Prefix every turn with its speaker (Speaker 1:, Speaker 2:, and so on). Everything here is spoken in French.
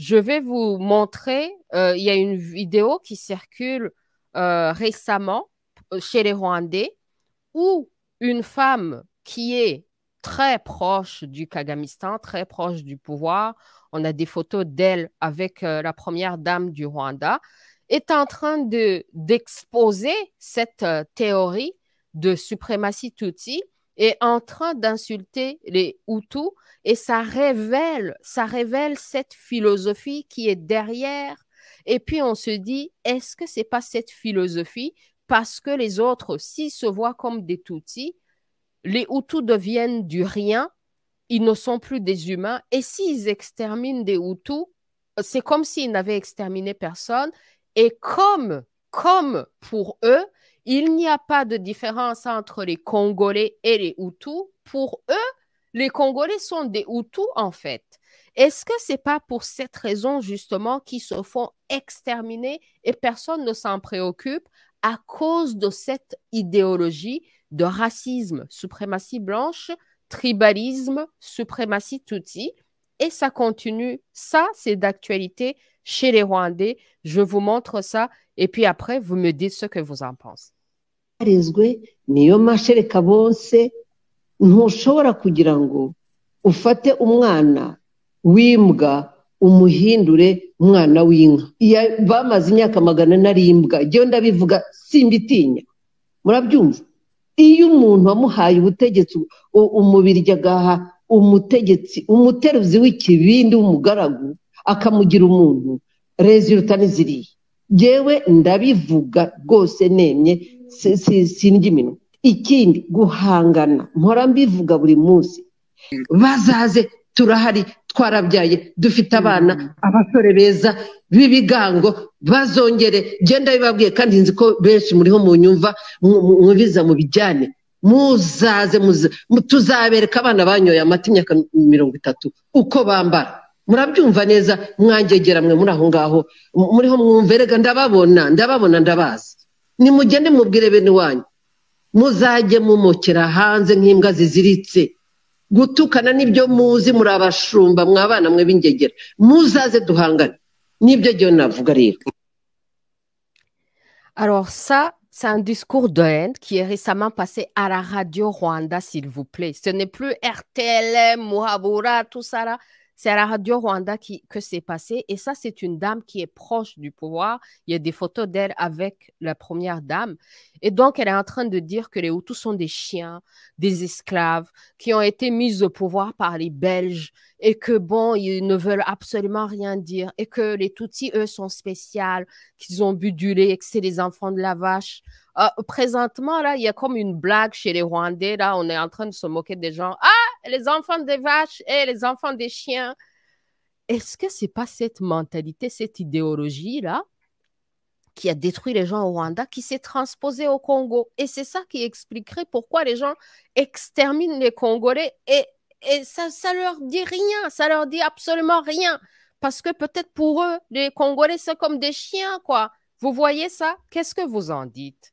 Speaker 1: Je vais vous montrer, il y a une vidéo qui circule récemment chez les Rwandais où une femme qui est très proche du Kagamistan, très proche du pouvoir, on a des photos d'elle avec la première dame du Rwanda, est en train d'exposer cette théorie de suprématie Tutsi et en train d'insulter les Hutus et ça révèle cette philosophie qui est derrière. Et puis on se dit, est-ce que c'est pas cette philosophie parce que les autres aussi se voient comme des Tutsis, les Hutus deviennent du rien, ils ne sont plus des humains, et s'ils exterminent des Hutus, c'est comme s'ils n'avaient exterminé personne, et comme pour eux, il n'y a pas de différence entre les Congolais et les Hutus, pour eux, les Congolais sont des Hutus en fait. Est-ce que c'est pas pour cette raison justement qu'ils se font exterminer et personne ne s'en préoccupe à cause de cette idéologie de racisme, suprématie blanche, tribalisme, suprématie tutsi, et ça continue. Ça, c'est d'actualité chez les Rwandais. Je vous montre ça, et puis après, vous me dites ce que vous en pensez.
Speaker 2: Niyo mashereka bose ntushobora kugira ngo ufate umwana w'imbwa umuhindure umwana w'inka bamaze imyaka magana n'ari imbwa njyewe ndabivuga simbitinya murabyumva iyo umuntu wamuhaye ubutegetsi umubiryi agaha umutegetsi umuteruzi w'ikibindi w'umugaragu akamugira umuntu resulta ni ziriya njyewe ndabivuga rwose nemye sindya iminwa ikindi guhangana mpora mbivuga buri munsi bazaze turahari twarabyaye dufite abana abasore beza b'ibigango bazongere genda bibabwiye kandi nzi ko benshi muriho mu nyumva mubiza mu bijyane muzaze tuzabereka abana banyoye amata imyaka 30 uko bambara murabyumva neza mwangegera mwe muri aho ngaho muriho mwumve rega ndababona ndabazi nimugende mubwire bene wanyu muzajye mumukira hanze nk'imbwa ziziritse gutukana nibyo muzi muri abashumba mwabana mwe b'ingegera muzaze duhangane nibyo ryo navuga rero.
Speaker 1: Alors ça, c'est un discours de haine qui est récemment passé à la radio Rwanda, s'il vous plaît. Ce n'est plus RTLM, Muhabura, tout ça là. C'est à la radio Rwanda que c'est passé. Et ça, c'est une dame qui est proche du pouvoir. Il y a des photos d'elle avec la première dame. Et donc, elle est en train de dire que les Hutus sont des chiens, des esclaves, qui ont été mis au pouvoir par les Belges et que, bon, ils ne veulent absolument rien dire et que les Tutsis, eux, sont spéciaux, qu'ils ont bu du lait et que c'est les enfants de la vache. Présentement, là, il y a comme une blague chez les Rwandais. Là, on est en train de se moquer des gens. Ah, les enfants des vaches et les enfants des chiens. Est-ce que c'est pas cette mentalité, cette idéologie-là qui a détruit les gens au Rwanda, qui s'est transposée au Congo? Et c'est ça qui expliquerait pourquoi les gens exterminent les Congolais et ça leur dit rien, ça leur dit absolument rien. Parce que peut-être pour eux, les Congolais, c'est comme des chiens, quoi. Vous voyez ça? Qu'est-ce que vous en dites?